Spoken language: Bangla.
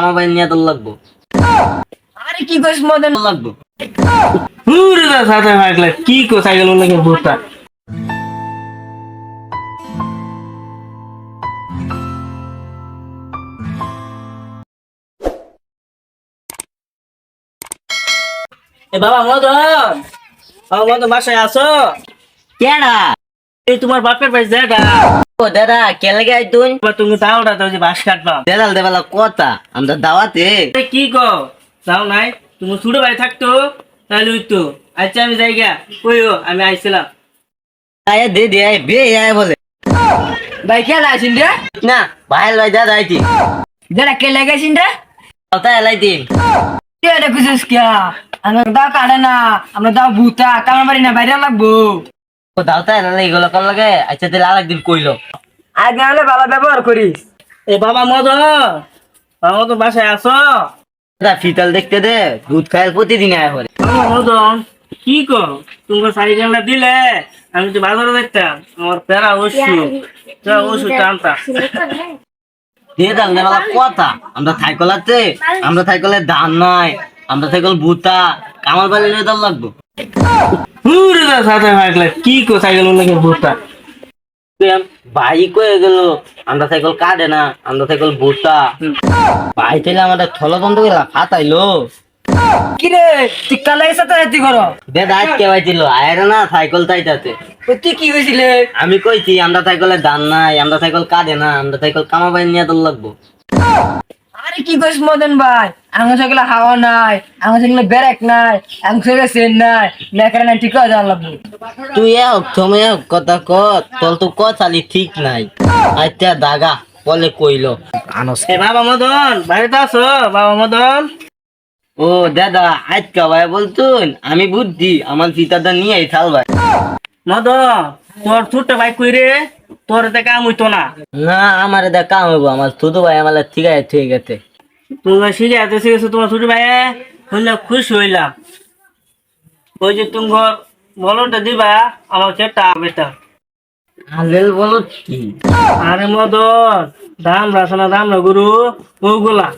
আমার ভাই নিয়ে তোর লাগবো। আরে কি কইস মদন লাগবো পুরো সাথে মাগলা কি কো সাইকেল লাগে ভূতটা। এ বাবা মদন, বাবা মদন বাসায় আছো? কেডা? এই তোমার বাপের ভাই যেটা ও দাদা কে লাগে আইতুন? তুমি তাওটা তো যে বাস কাটবা দেদাল দেবালা কথা আমরা দাওয়াতে। এ কি কো যাও নাই? তুমি ছোট ভাই থাকতো তাহলে হইতো। আচ্ছা আমি যাই গা, কইও আমি আইছিলাম। আয় দে দে আয় বে আয় বলে ভাই কে লাইছিন রে? না ভাইল ভাই দাদা আইতি যারা কে লাগাইছিন রে? কথা এলাইতি কে এটা কইছিস কিয়া? আমরা দাও কাটে না, আমরা দাও ভূতা কামার বাড়ি না বাইরে লাগবো। ও দাওতা এলাই এগুলো কল লাগে। আচ্ছা তাহলে আরেকদিন কইলো। আগে হলে ভালো ব্যবহার করিস। এ বাবা মদন, বাবা মদন বাসায় আছো? দাদা ফিতাল দেখতে দে দুধ খায় প্রতিদিন আয় করে। বাবা মদন কি কো তোমার সাইকেলটা দিলে আমি তো বাজারে দেখতাম আমার প্যারা ওষুধ আনতাম। দেদাল দেবালা কথা আমরা সাইকেলাতে আমরা সাইকেলের ধান নাই আমরা সাইকেল ভূতা কামাল বাড়ি নিয়ে দল লাগবো। পুরো সাথে মাগলা কি কো সাইকেল লাগে ভূতটা। ভাই কয়ে গেল আমরা সাইকেল কাটে না আমরা সাইকেল ভূতা। ভাই তাইলে আমাদের থলতন্ত্র গেলা ফাতাইলো। কি রে তুই কালাই সাথে রাতি করো? দেদা আজকে ভাইছিল আয়ের না সাইকেল তাইতাতে। তুই কি হয়েছিলে? আমি কইছি আমরা সাইকেলের ধান নাই আমরা সাইকেল কাটে না আমরা সাইকেল কামা বাড়ি নিয়ে দল লাগবো। আরে কি কইস মদন ভাই, আমার সাইকেলে হাওয়া নাই, আমার সাইকেলে ব্রেক নাই, আমার সাইকেলে চেন নাই, না কারণে ঠিক হয়ে যাওয়া লাগবে। তুই এক তুমি এক কথা কত তোর তো কথালি ঠিক নাই। আচ্ছা দাগা বলে কইলো আনস। এ বাবা মদন বাড়িতে আছো? বাবা মদন ও দাদা আজকা ভাই বলতুন আমি বুদ্ধি আমার পিতাদা নিয়ে থাল ভাই। মদন তোর ছোট্ট ভাই কই রে? তোর এতে কাম হইতো না। না আমার দেখা হইব আমার ছোট ভাই আমার ঠিক আছে। তুমি শিখে এত শিখেছো তোমার ছোট ভাই শুনলে খুশি হইলাম। ওই যে তুমি বলটা দিবা আমার খেটা বেটা। আলেল বলো কি? আরে মদন দাম রাসনা দাম না গুরু ওগুলা